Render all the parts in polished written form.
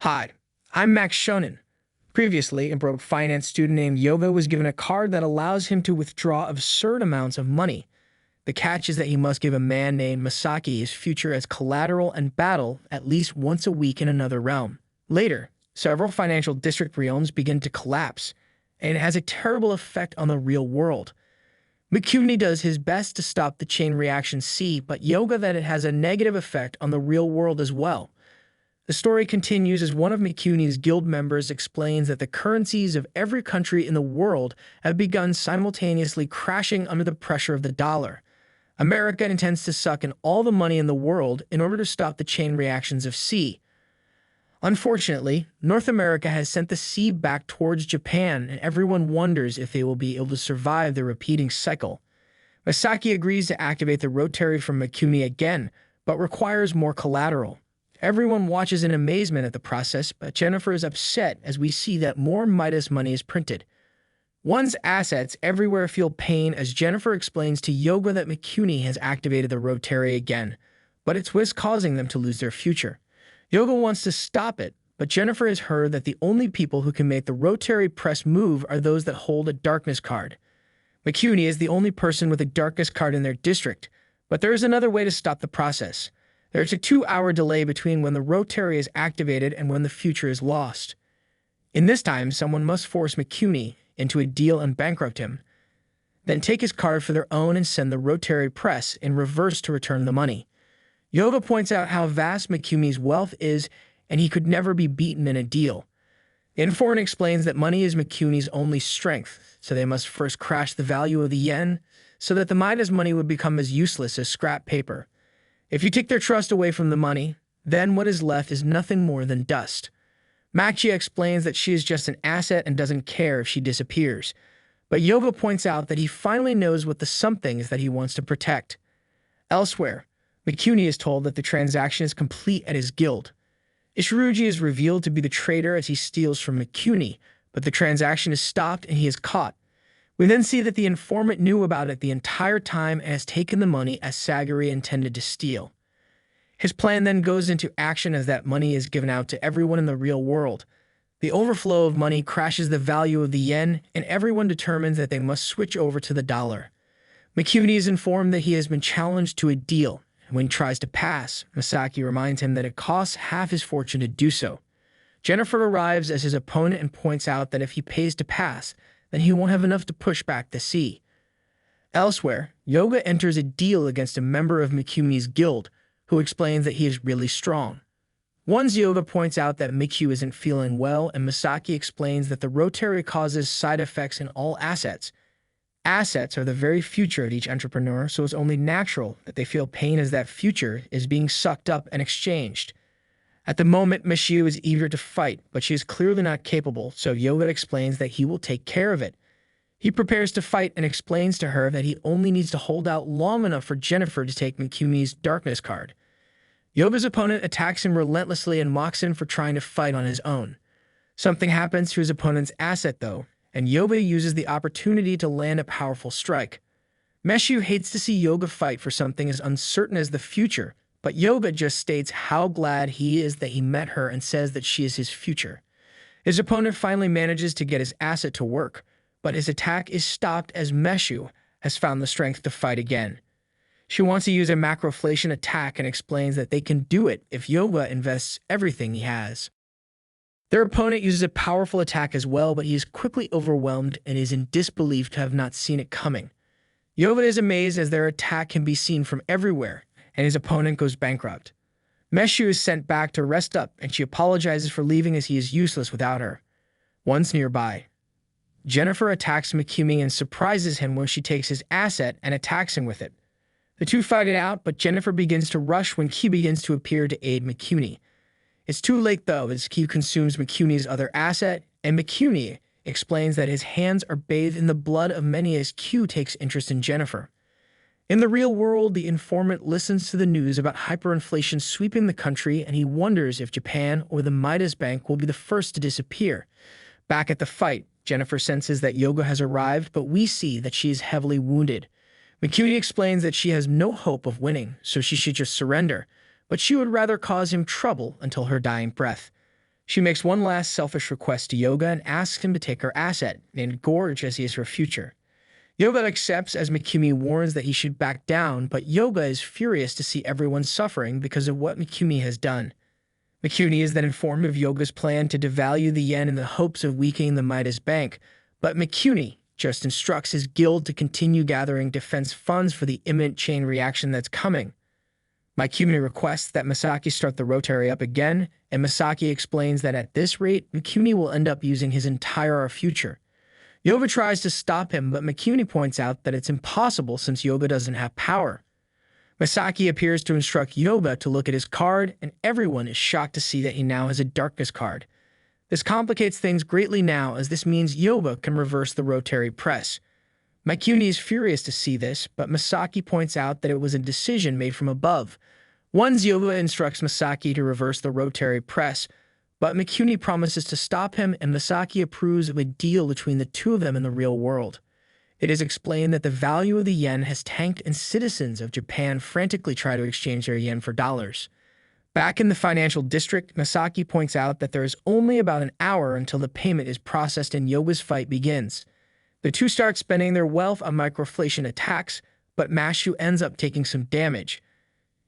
Hi, I'm Max Shonen. Previously, a broke finance student named Yoga was given a card that allows him to withdraw absurd amounts of money. The catch is that he must give a man named Masaki his future as collateral and battle at least once a week in another realm. Later, several financial district realms begin to collapse, and it has a terrible effect on the real world. Mikuni does his best to stop the chain reaction C, but Yoga that it has a negative effect on the real world as well. The story continues as one of Mikuni's guild members explains that the currencies of every country in the world have begun simultaneously crashing under the pressure of the dollar. America intends to suck in all the money in the world in order to stop the chain reactions of C. Unfortunately, North America has sent the C back towards Japan, and everyone wonders if they will be able to survive the repeating cycle. Masaki agrees to activate the rotary from Mikuni again, but requires more collateral. Everyone watches in amazement at the process, but Jennifer is upset as we see that more Midas money is printed. One's assets everywhere feel pain as Jennifer explains to Yoga that Mikuni has activated the rotary again, but it's what's causing them to lose their future. Yoga wants to stop it, but Jennifer has heard that the only people who can make the rotary press move are those that hold a darkness card. Mikuni is the only person with a darkness card in their district, but there is another way to stop the process. There's a 2-hour delay between when the rotary is activated and when the future is lost. In this time, someone must force Mikuni into a deal and bankrupt him, then take his card for their own and send the rotary press in reverse to return the money. Yoga points out how vast Mikuni's wealth is, and he could never be beaten in a deal. The informant explains that money is Mikuni's only strength, so they must first crash the value of the yen so that the Midas money would become as useless as scrap paper. If you take their trust away from the money, then what is left is nothing more than dust. Machia explains that she is just an asset and doesn't care if she disappears. But Yoga points out that he finally knows what the something is that he wants to protect. Elsewhere, Mikuni is told that the transaction is complete at his guild. Ishiruji is revealed to be the traitor as he steals from Mikuni, but the transaction is stopped and he is caught. We then see that the informant knew about it the entire time and has taken the money as Sagiri intended to steal. His plan then goes into action as that money is given out to everyone in the real world. The overflow of money crashes the value of the yen, and everyone determines that they must switch over to the dollar. Mikuni is informed that he has been challenged to a deal, and when he tries to pass, Masaki reminds him that it costs half his fortune to do so. Jennifer arrives as his opponent and points out that if he pays to pass, then he won't have enough to push back the C. Elsewhere, Yoga enters a deal against a member of Mikuni's guild, who explains that he is really strong. Once Yoga points out that Miku isn't feeling well, and Masaki explains that the rotary causes side effects in all assets. Assets are the very future of each entrepreneur, so it's only natural that they feel pain as that future is being sucked up and exchanged. At the moment, Michiu is eager to fight, but she is clearly not capable, so Yoga explains that he will take care of it. He prepares to fight and explains to her that he only needs to hold out long enough for Jennifer to take Mikuni's darkness card. Yoga's opponent attacks him relentlessly and mocks him for trying to fight on his own. Something happens to his opponent's asset, though, and Yoga uses the opportunity to land a powerful strike. Meshu hates to see Yoga fight for something as uncertain as the future, but Yoga just states how glad he is that he met her and says that she is his future. His opponent finally manages to get his asset to work, but his attack is stopped as Meshu has found the strength to fight again. She wants to use a macroflation attack and explains that they can do it if Yoga invests everything he has. Their opponent uses a powerful attack as well, but he is quickly overwhelmed and is in disbelief to have not seen it coming. Yoga is amazed as their attack can be seen from everywhere, and his opponent goes bankrupt. Meshu is sent back to rest up, and she apologizes for leaving as he is useless without her. Once nearby, Jennifer attacks Mikumi and surprises him when she takes his asset and attacks him with it. The two fight it out, but Jennifer begins to rush when Ki begins to appear to aid Mikuni. It's too late, though, as Ki consumes Mikuni's other asset, and Mikuni explains that his hands are bathed in the blood of many as Q takes interest in Jennifer. In the real world, the informant listens to the news about hyperinflation sweeping the country, and he wonders if Japan or the Midas Bank will be the first to disappear. Back at the fight, Jennifer senses that Yoga has arrived, but we see that she is heavily wounded. Mikuni explains that she has no hope of winning, so she should just surrender, but she would rather cause him trouble until her dying breath. She makes one last selfish request to Yoga and asks him to take her asset, named Gorge, as he is her future. Yoga accepts as Mikumi warns that he should back down, but Yoga is furious to see everyone suffering because of what Mikumi has done. Mikumi is then informed of Yoga's plan to devalue the yen in the hopes of weakening the Midas Bank, but Mikumi just instructs his guild to continue gathering defense funds for the imminent chain reaction that's coming. Mikumi requests that Masaki start the Rotary up again, and Masaki explains that at this rate, Mikumi will end up using his entire future. Yoga tries to stop him, but Mikumi points out that it's impossible since Yoga doesn't have power. Masaki appears to instruct Yoga to look at his card, and everyone is shocked to see that he now has a darkness card. This complicates things greatly now, as this means Yoga can reverse the Rotary press. Mikumi is furious to see this, but Masaki points out that it was a decision made from above. Once Yoga instructs Masaki to reverse the Rotary press, but Mikumi promises to stop him, and Masaki approves of a deal between the two of them in the real world. It is explained that the value of the yen has tanked and citizens of Japan frantically try to exchange their yen for dollars. Back in the financial district, Masaki points out that there is only about an hour until the payment is processed and Yoga's fight begins. The two start spending their wealth on microflation attacks, but Mashu ends up taking some damage.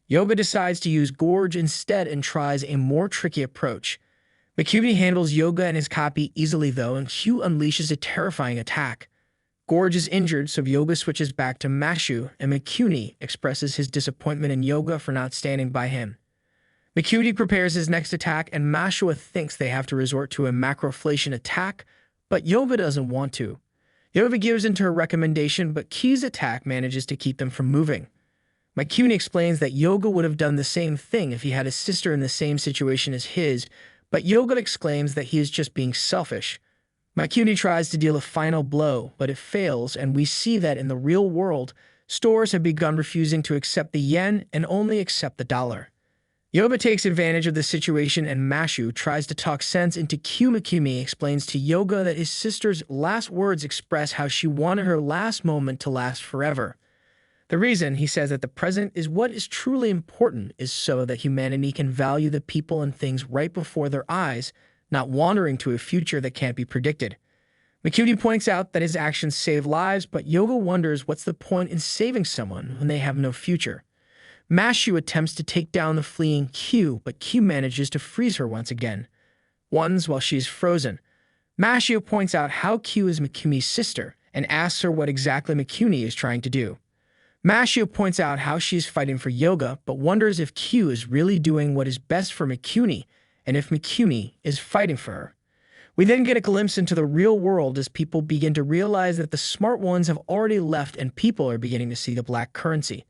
Yoga decides to use Gorge instead and tries a more tricky approach. Mikumi handles Yoga and his copy easily though, and Hugh unleashes a terrifying attack. Gorge is injured, so Yoga switches back to Mashu, and Mikumi expresses his disappointment in Yoga for not standing by him. Mikumi prepares his next attack, and Mashua thinks they have to resort to a macroflation attack, but Yoga doesn't want to. Yoga gives in to her recommendation, but Key's attack manages to keep them from moving. Mikumi explains that Yoga would have done the same thing if he had a sister in the same situation as his, but Yoga exclaims that he is just being selfish. Mikumi tries to deal a final blow, but it fails, and we see that in the real world, stores have begun refusing to accept the yen and only accept the dollar. Yoga takes advantage of the situation, and Mashu tries to talk sense into Q. Mikumi explains to Yoga that his sister's last words express how she wanted her last moment to last forever. The reason, he says, that the present is what is truly important is so that humanity can value the people and things right before their eyes, not wandering to a future that can't be predicted. Mikumi points out that his actions save lives, but Yoga wonders what's the point in saving someone when they have no future. Mashu attempts to take down the fleeing Q, but Q manages to freeze her once again. Once, while she is frozen, Mashu points out how Q is Mikumi's sister and asks her what exactly Mikumi is trying to do. Mashu points out how she is fighting for Yoga, but wonders if Q is really doing what is best for Mikumi, and if Mikumi is fighting for her. We then get a glimpse into the real world as people begin to realize that the smart ones have already left and people are beginning to see the black currency.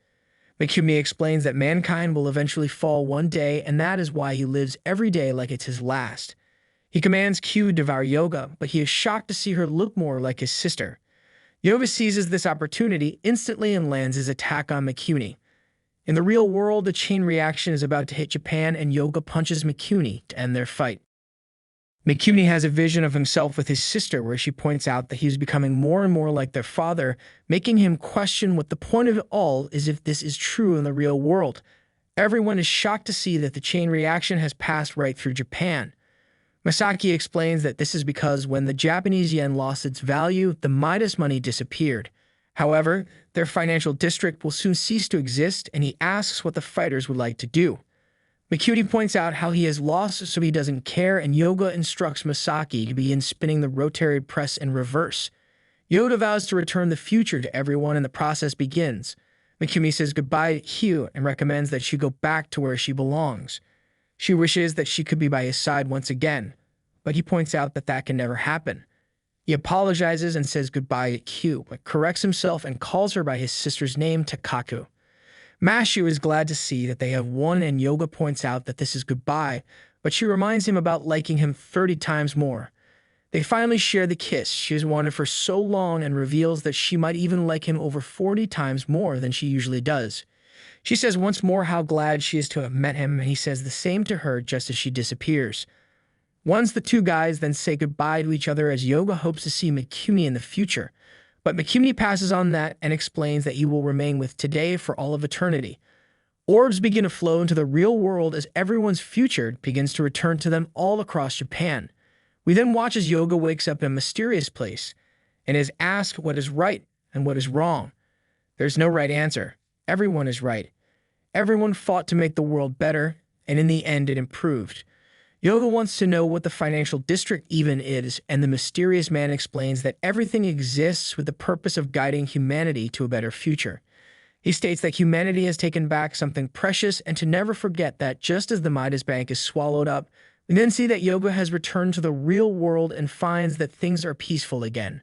Mikumi explains that mankind will eventually fall one day, and that is why he lives every day like it's his last. He commands Q to devour Yoga, but he is shocked to see her look more like his sister. Yoga seizes this opportunity instantly and lands his attack on Mikumi. In the real world, the chain reaction is about to hit Japan, and Yoga punches Mikumi to end their fight. Mikumi has a vision of himself with his sister where she points out that he is becoming more and more like their father, making him question what the point of it all is if this is true in the real world. Everyone is shocked to see that the chain reaction has passed right through Japan. Masaki explains that this is because when the Japanese yen lost its value, the Midas money disappeared. However, their financial district will soon cease to exist, and he asks what the fighters would like to do. Mikumi points out how he has lost, so he doesn't care, and Yoga instructs Masaki to begin spinning the rotary press in reverse. Yoga vows to return the future to everyone, and the process begins. Mikumi says goodbye to Hugh and recommends that she go back to where she belongs. She wishes that she could be by his side once again, but he points out that that can never happen. He apologizes and says goodbye to Q, but corrects himself and calls her by his sister's name, Takaku. Mashu is glad to see that they have won, and Yoga points out that this is goodbye, but she reminds him about liking him 30 times more. They finally share the kiss she has wanted for so long and reveals that she might even like him over 40 times more than she usually does. She says once more how glad she is to have met him, and he says the same to her just as she disappears. Once the two guys then say goodbye to each other as Yoga hopes to see Mikumi in the future, but Mikumi passes on that and explains that he will remain with today for all of eternity. Orbs begin to flow into the real world as everyone's future begins to return to them all across Japan. We then watch as Yoga wakes up in a mysterious place and is asked what is right and what is wrong. There's no right answer. Everyone is right. Everyone fought to make the world better, and in the end it improved. Yoga wants to know what the financial district even is, and the mysterious man explains that everything exists with the purpose of guiding humanity to a better future. He states that humanity has taken back something precious and to never forget that just as the Midas Bank is swallowed up, we then see that Yoga has returned to the real world and finds that things are peaceful again.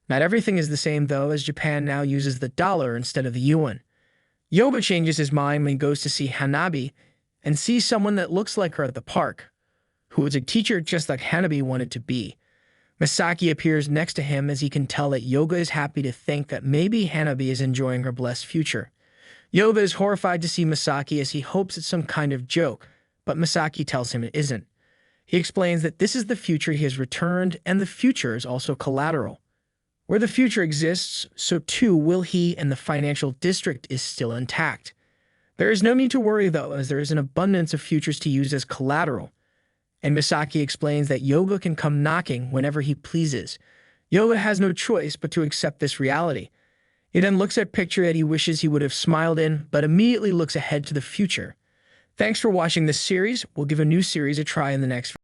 Not everything is the same, though, as Japan now uses the dollar instead of the yuan. Yoga changes his mind when he goes to see Hanabi and sees someone that looks like her at the park, who is a teacher just like Hanabi wanted to be. Misaki appears next to him as he can tell that Yoga is happy to think that maybe Hanabi is enjoying her blessed future. Yoga is horrified to see Misaki as he hopes it's some kind of joke, but Misaki tells him it isn't. He explains that this is the future he has returned, and the future is also collateral. Where the future exists, so too will he, and the financial district is still intact. There is no need to worry, though, as there is an abundance of futures to use as collateral. And Misaki explains that Yoga can come knocking whenever he pleases. Yoga has no choice but to accept this reality. He then looks at a picture that he wishes he would have smiled in, but immediately looks ahead to the future. Thanks for watching this series. We'll give a new series a try in the next